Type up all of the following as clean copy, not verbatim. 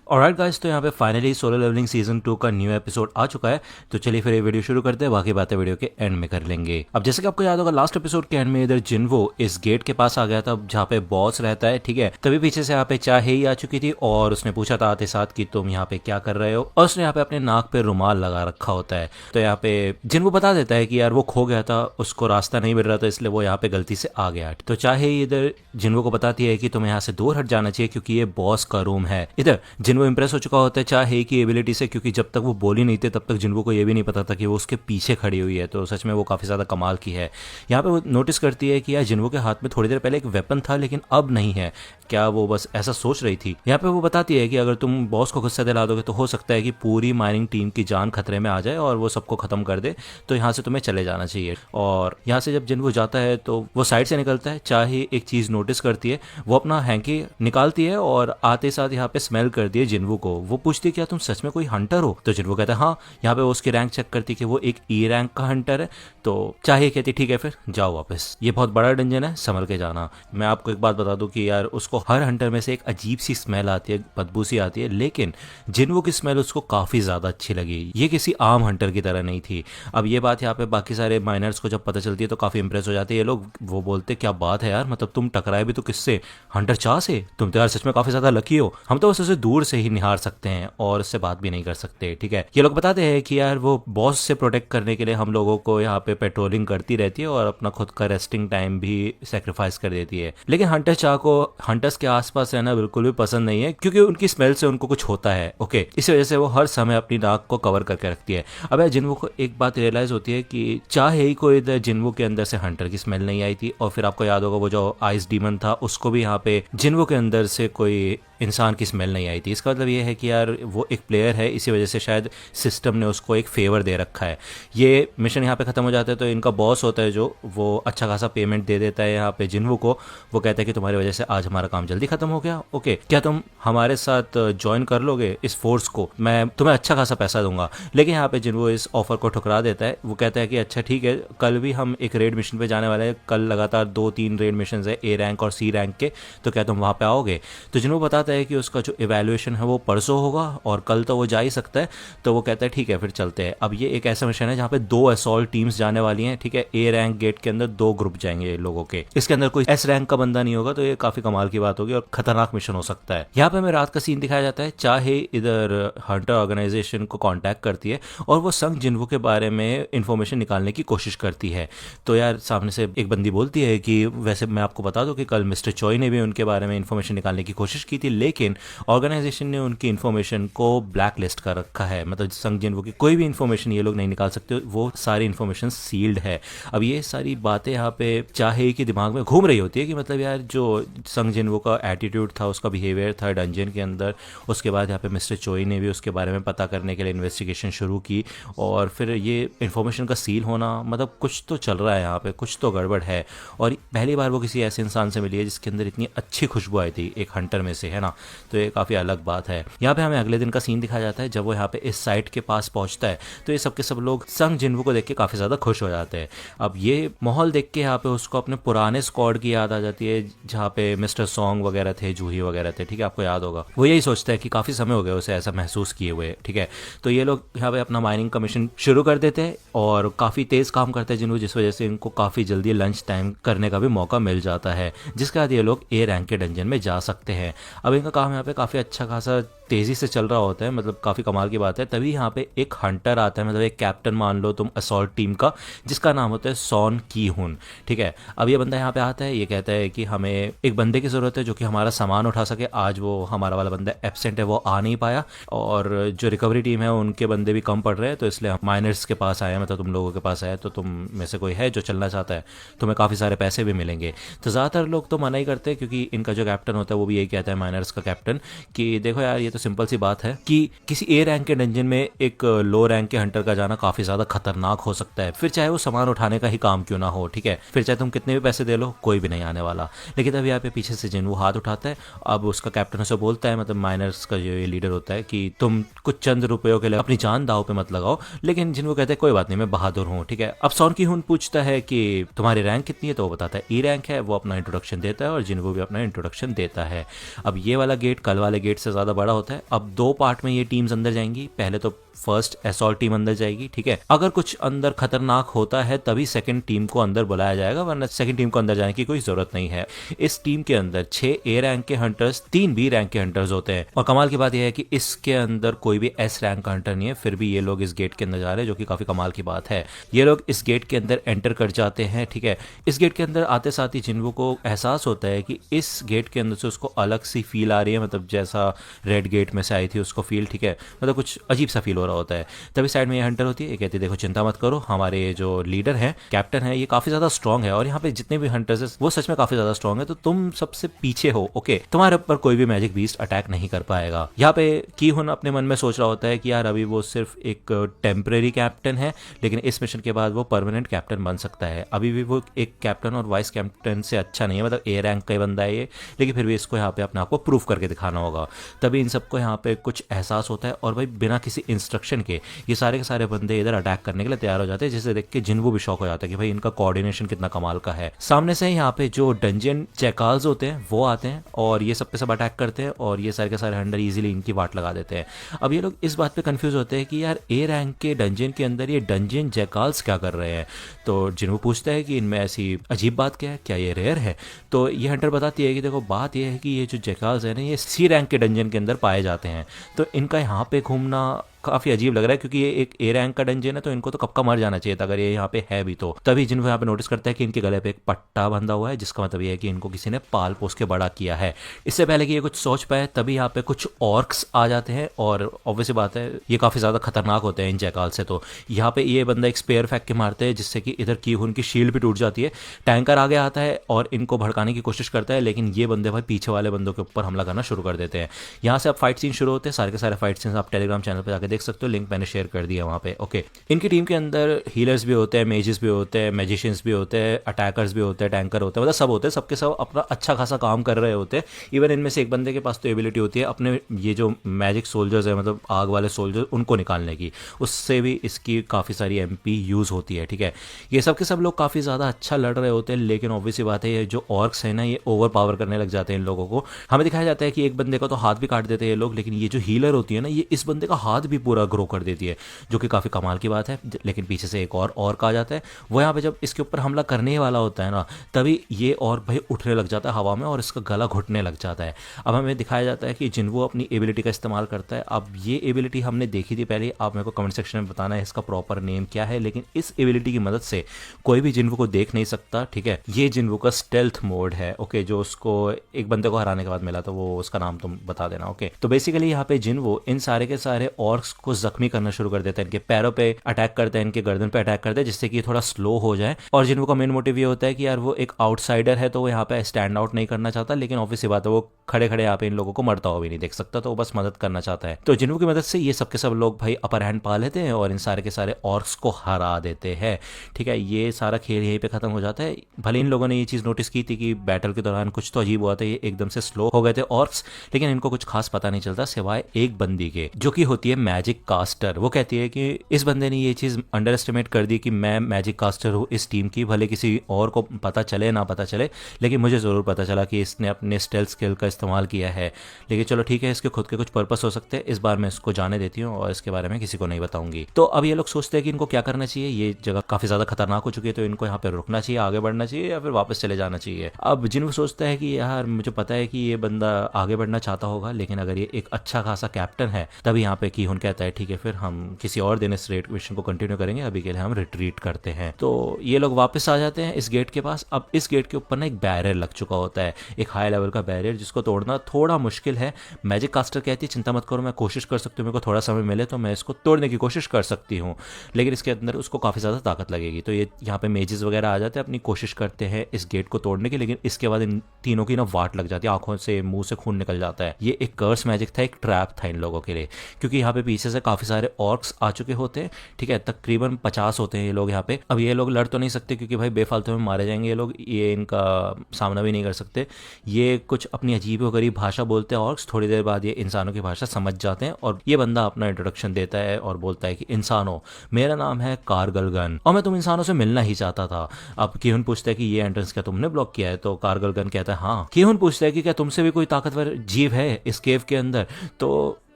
Alright guys, तो यहाँ पे फाइनली सोलो लेवलिंग सीजन 2 का न्यू एपिसोड आ चुका है। तो चलिए फिर ये वीडियो शुरू करते हैं, बाकी बातें वीडियो के एंड में कर लेंगे। अब जैसे कि आपको याद होगा, लास्ट एपिसोड के एंड में इधर जिन्वो इस गेट के पास आ गया था जहाँ पे बॉस रहता है, ठीक है। तभी पीछे से यहाँ पे चाहे ही आ चुकी थी और उसने पूछा था आते साथ कि तुम यहाँ पे क्या कर रहे हो, और उसने यहाँ पे अपने नाक पे रुमाल लगा रखा होता है। तो यहाँ पे जिन्वो बता देता है कि यार वो खो गया था, उसको रास्ता नहीं मिल रहा था, इसलिए वो यहाँ पे गलती से आ गया। तो चाहे ही इधर जिन्वो को बताती है कि तुम्हें यहाँ से दूर हट जाना चाहिए क्योंकि ये बॉस का रूम है। इधर जिन्वो इंप्रेस हो चुका होता है चाहे की एबिलिटी से, क्योंकि जब तक वो बोली नहीं थे तब तक जिन्वो को ये भी नहीं पता था कि वो उसके पीछे खड़ी हुई है। तो सच में वो काफ़ी ज़्यादा कमाल की है। यहाँ पे वो नोटिस करती है कि यार जिन्वो के हाथ में थोड़ी देर पहले एक वेपन था लेकिन अब नहीं है। क्या वो बस ऐसा सोच रही थी? यहाँ पे वो बताती है कि अगर तुम बॉस को गुस्सा दिला दोगे तो हो सकता है कि पूरी माइनिंग टीम की जान खतरे में आ जाए और वो सबको खत्म कर दे, तो यहाँ से तुम्हें चले जाना चाहिए। और यहाँ से जब जिन्वो जाता है तो वो साइड से निकलता है। चाहे एक चीज़ नोटिस करती है, वो अपना हैंकी निकालती है और आते साथ यहाँ पे स्मेल कर दिए जिन्वो को। वो पूछती है क्या तुम सच में कोई हंटर हो? तो जिन्वो कहता है हाँ। यहाँ पे वो उसकी रैंक चेक करती कि वो एक ई रैंक का हंटर है। तो चाहे कहती ठीक है फिर जाओ वापस, ये बहुत बड़ा डंजन है, संभल के जाना। मैं आपको एक बात बता दूं कि यार उसको हर हंटर में से एक अजीब सी स्मेल आती है, बदबू सी आती है, लेकिन जिन्वो की स्मेल उसको काफ़ी ज़्यादा अच्छी लगी। ये किसी आम हंटर की तरह नहीं थी। अब ये बात यहाँ पे बाकी सारे माइनर्स को जब पता चलती है तो काफ़ी इंप्रेस हो जाते हैं ये लोग। वो बोलते क्या बात है यार, मतलब तुम टकराए भी तो किससे? हंटर चाह से? तुम तो यार सच में काफ़ी ज़्यादा लकी हो, हम तो बस उसे दूर से ही निहार सकते हैं और उससे बात भी नहीं कर सकते, ठीक है। ये लोग बताते हैं कि यार वो बॉस से प्रोटेक्ट करने के लिए हम लोगों को यहाँ पे पेट्रोलिंग करती रहती है और अपना खुद का रेस्टिंग टाइम भी सेक्रीफाइस कर देती है। लेकिन हंटर चाह को हंटर्स के आसपास रहना बिल्कुल भी पसंद नहीं है क्योंकि उनकी स्मेल से उनको कुछ होता है, ओके। इस वजह से वो हर समय अपनी नाक को कवर करके रखती है। अब यार जिन्वो को एक बात रियलाइज होती है कि चाहे ही कोई इधर जिन्वो के अंदर से हंटर की स्मेल नहीं आई थी, और फिर आपको याद होगा वो जो आइस डीमन था उसको भी यहाँ पे जिन्वो के अंदर से कोई इंसान की स्मेल नहीं आई थी। इसका मतलब ये है कि यार वो एक प्लेयर है, इसी वजह से शायद सिस्टम ने उसको एक फेवर दे रखा है। ये मिशन यहाँ पे ख़त्म हो जाता है तो इनका बॉस होता है जो वो अच्छा खासा पेमेंट दे देता है यहाँ पे जिन्वो को। वो कहता है कि तुम्हारी वजह से आज हमारा काम जल्दी ख़त्म हो गया, ओके, क्या तुम हमारे साथ ज्वाइन कर लोगे इस फोर्स को? मैं तुम्हें अच्छा खासा पैसा दूंगा। लेकिन यहाँ पे जिन्वो इस ऑफर को ठुकरा देता है। वो कहता है कि अच्छा ठीक है, कल भी हम एक रेड मिशन पे जाने वाले हैं, कल लगातार 2-3 रेड मिशन है ए रैंक और सी रैंक के, तो क्या तुम वहाँ पे आओगे? तो जिन्वो बताता है कि उसका जो इवैल्यूएशन है वो परसों होगा और कल तो वो जा ही सकता है। तो वो कहता है ठीक है फिर चलते हैं। अब ये एक ऐसा मिशन है जहाँ पे 2 असॉल्ट टीम्स जाने वाली हैं, ठीक है। ए रैंक गेट के अंदर 2 ग्रुप जाएंगे लोगों के, इसके अंदर कोई एस रैंक का बंदा नहीं होगा, तो ये काफी कमाल की बात होगी और खतरनाक मिशन हो सकता है। यहाँ पे हमें रात का सीन दिखाया जाता है। चाहे इधर हंटर ऑर्गेनाइजेशन को कॉन्टैक्ट करती है और वो संग जिन्वो के बारे में इंफॉर्मेशन निकालने की कोशिश करती है। तो यार सामने से एक बंदी बोलती है कि वैसे मैं आपको बता दूं कि कल मिस्टर चॉय ने भी उनके बारे में इंफॉर्मेशन निकालने की कोशिश की थी, लेकिन ऑर्गेनाइजेशन ने उनकी इन्फॉर्मेशन को ब्लैक लिस्ट कर रखा है। मतलब संग जिन्वो की कोई भी इन्फॉर्मेशन ये लोग नहीं निकाल सकते, वो सारी इन्फॉर्मेशन सील्ड है। अब ये सारी बातें यहाँ पे चाहे के दिमाग में घूम रही होती है कि मतलब यार जो संग जिन्वो का एटीट्यूड था, उसका बिहेवियर था डंजन के अंदर, उसके बाद यहाँ पे मिस्टर चोई ने भी उसके बारे में पता करने के लिए इन्वेस्टिगेशन शुरू की, और फिर ये इन्फॉर्मेशन का सील होना, मतलब कुछ तो चल रहा है यहाँ पे, कुछ तो गड़बड़ है। और पहली बार वो किसी ऐसे इंसान से मिली है जिसके अंदर इतनी अच्छी खुशबू आई थी एक हंटर में से, है ना। तो ये काफ़ी अलग बात है। यहाँ पे हमें अगले दिन का सीन दिखाया जाता है जब वो यहाँ पे इस साइट के पास पहुँचता है। तो ये सबके सब लोग संग जिन्वो को देख के काफ़ी ज़्यादा खुश हो जाते हैं। अब ये माहौल देख के यहाँ पे उसको अपने पुराने स्क्वाड की याद आ जाती है जहाँ पे मिस्टर सॉन्ग वगैरह थे, जूही वगैरह थे, ठीक है, आपको याद होगा। वो यही सोचता है कि काफ़ी समय हो गया उसे ऐसा महसूस किए हुए, ठीक है। तो ये लोग यहाँ पे अपना माइनिंग का मिशन शुरू कर देते हैं और काफ़ी तेज़ काम करते हैं जिन्हों, जिस वजह से इनको काफ़ी जल्दी लंच टाइम करने का भी मौका मिल जाता है, जिसके बाद ये लोग ए रैंक के डंजन में जा सकते हैं। अब इनका काम यहाँ पे काफ़ी अच्छा खासा तेज़ी से चल रहा होता है, मतलब काफ़ी कमाल की बात है। तभी यहाँ पे एक हंटर आता है, मतलब एक कैप्टन मान लो तुम असॉल्ट टीम का, जिसका नाम होता है सॉन की हुन, ठीक है। अब ये बंदा यहाँ पे आता है, ये कहता है कि हमें एक बंदे की ज़रूरत है जो कि हमारा सामान उठा सके। आज वो हमारा वाला बंदा एब्सेंट है, वो आ नहीं पाया, और जो रिकवरी टीम है उनके बंदे भी कम पड़ रहे हैं, तो इसलिए हम माइनर्स के पास आए हैं, मतलब तुम लोगों के पास आए, तो तुम में से कोई है जो चलना चाहता है, तुम्हें काफ़ी सारे पैसे भी मिलेंगे। तो ज़्यादातर लोग तो मना ही करते हैं क्योंकि इनका जो कैप्टन होता है वो भी यही कहता है, माइनर्स का कैप्टन, कि देखो यार ये तो सिंपल सी बात है कि किसी ए रैंक के डंजन में एक लो रैंक के हंटर का जाना काफ़ी ज़्यादा खतरनाक हो सकता है, फिर चाहे वो सामान उठाने का ही काम क्यों ना हो, ठीक है। फिर चाहे तुम कितने भी पैसे दे लो, कोई भी नहीं आने वाला। लेकिन तब यहाँ पे पीछे से जिन्वो हाथ उठाता है। अब उसका कैप्टन उसे बोलता है, मतलब माइनर्स का जो ये लीडर होता है, कि तुम कुछ चंद रुपयों के लिए अपनी जान दाव पे मत लगाओ। लेकिन जिन्वो कहते हैं कोई बात नहीं, मैं बहादुर हूँ, ठीक है। अब सॉन की हुन पूछता है कि तुम्हारी रैंक कितनी है, तो वो बताता है ई रैंक है। वो अपना इंट्रोडक्शन देता है और जिन्वो भी अपना इंट्रोडक्शन देता है। अब ये वाला गेट कल वाले गेट से ज़्यादा बड़ा होता होता है। अब 2 पार्ट में ये टीम्स अंदर जाएंगी। पहले तो फर्स्ट असॉल्ट टीम अंदर जाएगी, ठीक है। अगर कुछ अंदर खतरनाक होता है तभी सेकंड टीम को अंदर बुलाया जाएगा, वरना सेकंड टीम को अंदर जाने की कोई जरूरत नहीं है। इस टीम के अंदर 6 ए रैंक के हंटर्स, 3 बी रैंक के हंटर्स होते हैं। और कमाल की बात यह है कि इसके अंदर कोई भी एस रैंक का हंटर नहीं है, फिर भी ये लोग इस गेट के अंदर जा रहे हैं, जो कि काफी कमाल की बात है। ये लोग इस गेट के अंदर एंटर कर जाते हैं, ठीक है। इस गेट के अंदर आते साथ ही जिन्वो को एहसास होता है कि इस गेट के अंदर से उसको अलग सी फील आ रही है, मतलब जैसा रेड गेट में से आई थी उसको फील, ठीक है। मतलब कुछ अजीब सा फील हो रहा होता है। तभी साइड में ये हंटर होती है, ये कहती है देखो चिंता मत करो, हमारे जो लीडर है, कैप्टन है, ये काफी ज्यादा स्ट्रांग है और यहाँ पे जितने भी हंटर्स है वो सच में काफी ज्यादा स्ट्रांग है, तो तुम सबसे पीछे हो, ओके। तुम्हारे ऊपर कोई भी मैजिक बीस्ट अटैक नहीं कर पाएगा। यहाँ पे कीहुन अपने मन में सोच रहा होता है कि यार अभी वो सिर्फ एक टेम्परेरी कैप्टन है, लेकिन इस मिशन के बाद वो परमानेंट कैप्टन बन सकता है। अभी भी वो एक कैप्टन और वाइस कैप्टन से अच्छा नहीं है, मतलब ए रैंक का बंदा है ये, लेकिन फिर भी इसको यहाँ पे अपने आप को प्रूव करके दिखाना होगा। तभी इन सबको यहाँ पे कुछ एहसास होता है और भाई बिना किसी इंस्ट्रक्शन के ये सारे के सारे बंदे इधर अटैक करने के लिए तैयार हो जाते हैं, जिसे देख के जिन्वो भी शौक हो जाता है कि भाई इनका कोऑर्डिनेशन कितना कमाल का है। सामने से यहाँ पे जो डंजन चैकाल्स होते हैं वो आते हैं और ये सब पे सब अटैक करते हैं और ये सारे के सारे हंटर इजीली इनकी वाट लगा देते हैं। अब ये लोग इस बात पे कंफ्यूज होते हैं कि यार ए रैंक के डंजन के अंदर ये डंजन जैकाल्स क्या कर रहे हैं। तो जिन्वो पूछता है कि इनमें ऐसी अजीब बात क्या है, क्या ये रेयर है। तो ये हंटर बताती है कि देखो बात ये है कि ये जो जैकाल्स है ना, ये सी रैंक के डंजन के अंदर पाए जाते हैं, तो इनका यहाँ पे घूमना काफी अजीब लग रहा है, क्योंकि ये एक ए रैंक का डंजन है, तो इनको तो कब का मर जाना चाहिए था अगर ये यहाँ पे है भी तो। तभी जिन्वो यहाँ पे नोटिस करता है कि इनके गले पे एक पट्टा बंधा हुआ है, जिसका मतलब ये है कि इनको किसी ने पाल पोस के बड़ा किया है। इससे पहले कि ये कुछ सोच पाए तभी यहाँ पे कुछ ऑर्क्स आ जाते हैं और ऑब्वियस बात है ये काफी ज्यादा खतरनाक होते हैं इन जैकाल से। तो यहाँ पे ये बंदा एक स्पेयर फेंक के मारते हैं, जिससे कि इधर कीहुन की शील्ड भी टूट जाती है। टैंकर आगे आता है और इनको भड़काने की कोशिश करता है, लेकिन ये बंदे भाई पीछे वाले बंदों के ऊपर हमला करना शुरू कर देते हैं। यहाँ से अब फाइट सीन शुरू होते हैं, सारे के सारे फाइट सीन आप टेलीग्राम चैनल पर जाकर देख सकते हो, लिंक मैंने शेयर कर दिया वहाँ पे, ओके। इनकी टीम के अंदर हीलर्स भी होते हैं, मेजेस भी होते हैं, मैजिशियंस भी होते हैं, अटैकर्स भी होते हैं, टैंकर होते हैं, मतलब सब होते हैं, सबके सब अपना अच्छा खासा काम कर रहे होते हैं। इवन इनमें से एक बंदे के पास तो एबिलिटी होती है अपने ये जो मैजिक सोल्जर्स है, मतलब आग वाले सोल्जर्स, उनको निकालने की, उससे भी इसकी काफ़ी सारी एमपी यूज़ होती है, ठीक है। ये सब के सब लोग काफ़ी ज़्यादा अच्छा लड़ रहे होते हैं, लेकिन ऑब्वियसली बात है ये जो ऑर्क्स है ना, ये ओवर पावर करने लग जाते हैं इन लोगों को। हमें दिखाया जाता है कि एक बंदे का तो हाथ भी काट देते हैं ये लोग, लेकिन ये जो हीलर होती है ना, ये इस बंदे का हाथ भी पूरा ग्रो कर देती है, जो कि काफ़ी कमाल की बात है। लेकिन पीछे से एक और आ जाता है, वो यहाँ पे जब इसके ऊपर हमला करने ही वाला होता है ना, तभी ये और भाई उठने लग जाता है हवा में और इसका गला घुटने लग जाता है। अब हमें दिखाया जाता है कि जिन्वो अपनी एबिलिटी का इस्तेमाल करता है। अब ये एबिलिटी हमने देखी थी पहले, आप मेरे को कमेंट सेक्शन में बताना है इसका प्रॉपर नेम क्या है, लेकिन इस एबिलिटी की मदद से कोई भी जिन्वो को देख नहीं सकता, ठीक है। ये जिन्वो का स्टेल्थ मोड है, ओके, जो उसको एक बंदे को हराने के बाद मिला, तो वो उसका नाम तुम बता देना, ओके। तो बेसिकली यहाँ पे जिन्वो इन सारे के सारे ऑर्क्स को जख्मी करना शुरू कर देता है, इनके पैरों पे अटैक करता है, इनके गर्दन पे अटैक करता है, जिससे कि थोड़ा स्लो हो जाए। और जिन्वो का मेन मोटिव ये होता है कि यार वो एक आउटसाइडर है, तो वो यहाँ पे स्टैंड आउट नहीं करना चाहता, लेकिन ऑब्वियसली बात है वो खड़े खड़े यहाँ पे इन लोगों को मरता हुआ भी नहीं देख सकता, तो वो बस मदद करना चाहता है। तो जिन्वो की मदद से ये सब के सब लोग भाई अपर हैंड पा लेते हैं और इन सारे के सारे ऑर्क्स को हरा देते हैं, ठीक है। ये सारा खेल यहीं पे खत्म हो जाता है। भले इन लोगों ने ये चीज नोटिस की थी कि बैटल के दौरान कुछ तो अजीब हुआ था, ये एकदम से स्लो हो गए थे ऑर्क्स, लेकिन इनको कुछ खास पता नहीं चलता सिवाय एक बंदी के, जो कि होती है मैजिक कास्टर। वो कहती है कि इस बंदे ने ये चीज अंडर एस्टिमेट कर दी कि मैं मैजिक कास्टर हूँ इस टीम की, भले किसी और को पता चले ना पता चले, लेकिन मुझे ज़रूर पता चला कि इसने अपने स्टेल्थ स्किल का इस्तेमाल किया है। लेकिन चलो ठीक है, इसके खुद के कुछ पर्पस हो सकते हैं, इस बार मैं इसको जाने देती हूँ और इसके बारे में किसी को नहीं बताऊंगी। तो अब ये लोग सोचते हैं कि इनको क्या करना चाहिए, ये जगह काफ़ी ज़्यादा खतरनाक हो चुकी है, तो इनको यहाँ पर रुकना चाहिए, आगे बढ़ना चाहिए या फिर वापस चले जाना चाहिए। अब जिन्वो सोचता है कि यार मुझे पता है कि ये बंदा आगे बढ़ना चाहता होगा, लेकिन अगर ये एक अच्छा खासा कैप्टन है, तभी यहाँ पे कीहुन कहता है ठीक है फिर हम किसी और दिन इस रेड मिशन को कंटिन्यू करेंगे, अभी के लिए हम रिट्रीट करते हैं। तो ये लोग वापस आ जाते हैं इस गेट के पास। अब इस गेट के ऊपर ना एक बैरियर लग चुका होता है, एक हाई लेवल का बैरियर, जिसको तोड़ना थोड़ा मुश्किल है। मैजिक कास्टर कहती है चिंता मत करो, मैं कोशिश कर सकती हूँ, मेरे को थोड़ा समय मिले तो मैं इसको तोड़ने की कोशिश कर सकती हूँ, लेकिन इसके अंदर उसको काफ़ी ज़्यादा ताकत लगेगी। तो ये यहाँ पे मेजेस वगैरह आ जाते हैं, अपनी कोशिश करते हैं इस गेट को तोड़ने की, लेकिन इसके बाद इन तीनों की ना वाट लग जाती है, आंखों से मुंह से खून निकल जाता है। ये एक कर्स मैजिक था, एक ट्रैप था इन लोगों के लिए, क्योंकि यहाँ पे पीछे से काफी सारे ऑर्क्स आ चुके होते हैं, ठीक है। तकरीबन 50 होते हैं ये लोग यहाँ पे। अब ये लोग लड़ तो नहीं सकते क्योंकि भाई बेफालतू में मारे जाएंगे ये लोग, ये इनका सामना भी नहीं कर सकते। ये कुछ अपनी अजीब व गरीब भाषा बोलते हैं ऑर्क्स, थोड़ी देर बाद ये इंसानों की भाषा समझ जाते हैं और ये बंदा अपना इंट्रोडक्शन देता है और बोलता है कि इंसानों, मेरा नाम है कारगलगन और मैं तुम इंसानों से मिलना ही चाहता था। अब कीहुन पूछता है कि ये एंट्रेंस क्या तुमने ब्लॉक किया है? तो कारगलगन कहता है हाँ। कीहुन पूछता है कि क्या तुमसे भी कोई ताकतवर जीव है इस केव के अंदर? तो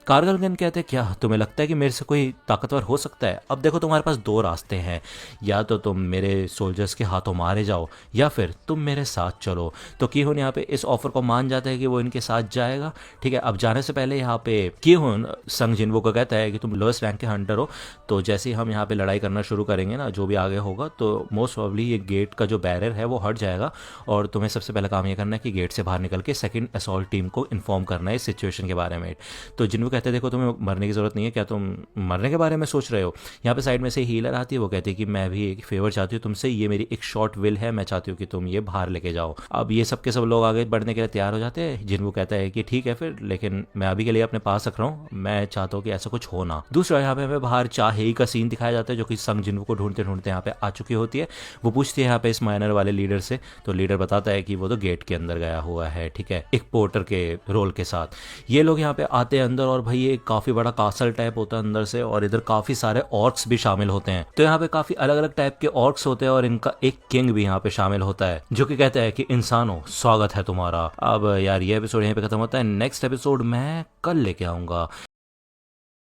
कारगलगन कहते हैं क्या तुम्हें लगता है कि मेरे से कोई ताकतवर हो सकता है? अब देखो तुम्हारे पास दो रास्ते हैं, या तो तुम मेरे सोल्जर्स के हाथों मारे जाओ या फिर तुम मेरे साथ चलो। तो कीहुन यहाँ पे इस ऑफर को मान जाता है कि वो इनके साथ जाएगा, ठीक है। अब जाने से पहले यहाँ पे कीहुन संग जिन्वो को कहता है कि तुम लोएस्ट रैंक के हंटर हो, तो जैसे ही हम यहाँ पे लड़ाई करना शुरू करेंगे ना, जो भी आगे होगा, तो मोस्ट प्रॉब्ली ये गेट का जो बैरियर है वो हट जाएगा और तुम्हें सबसे पहला काम ये करना है कि गेट से बाहर निकल के सेकंड असॉल्ट टीम को इन्फॉर्म करना है इस सिचुएशन के बारे में। तो जिन्वो कहते हैं देखो तुम्हें मरने की जरूरत नहीं है, क्या तुम मरने के बारे में सोच रहे हो? यहाँ पे साइड में से हीलर आती है, वो कहती है कि मैं भी एक फेवर चाहती हूँ तुमसे, ये मेरी एक शॉर्ट विल है, मैं चाहती हूँ कि तुम ये बाहर लेके जाओ। अब ये सब के सब लोग आगे बढ़ने के लिए तैयार हो जाते हैं। जिन्वो कहता है कि ठीक है फिर, लेकिन मैं अभी के लिए अपने पास रख रहा हूँ, मैं चाहता हूँ कि ऐसा कुछ हो ना। दूसरा यहाँ पे हमें बाहर चाहेई का सीन दिखाया जाता है जो कि संग जिन्वो को ढूंढते ढूंढते यहाँ पे आ चुकी होती है। वो पूछती है यहाँ पे इस माइनर वाले लीडर से, तो लीडर बताता है कि वो तो गेट के अंदर गया हुआ है, ठीक है, एक पोर्टर के रोल के साथ। ये लोग यहाँ पे आते हैं अंदर और भाई ये काफी बड़ा कासल टाइप होता है अंदर से, और इधर काफी सारे ऑर्क्स भी शामिल होते हैं। तो यहाँ पे काफी अलग अलग टाइप के ऑर्क्स होते हैं और इनका एक किंग भी यहाँ पे शामिल होता है जो कि कहता है कि इंसानों स्वागत है तुम्हारा। अब यार ये एपिसोड यहीं पे खत्म होता है, नेक्स्ट एपिसोड मैं कल लेके आऊंगा।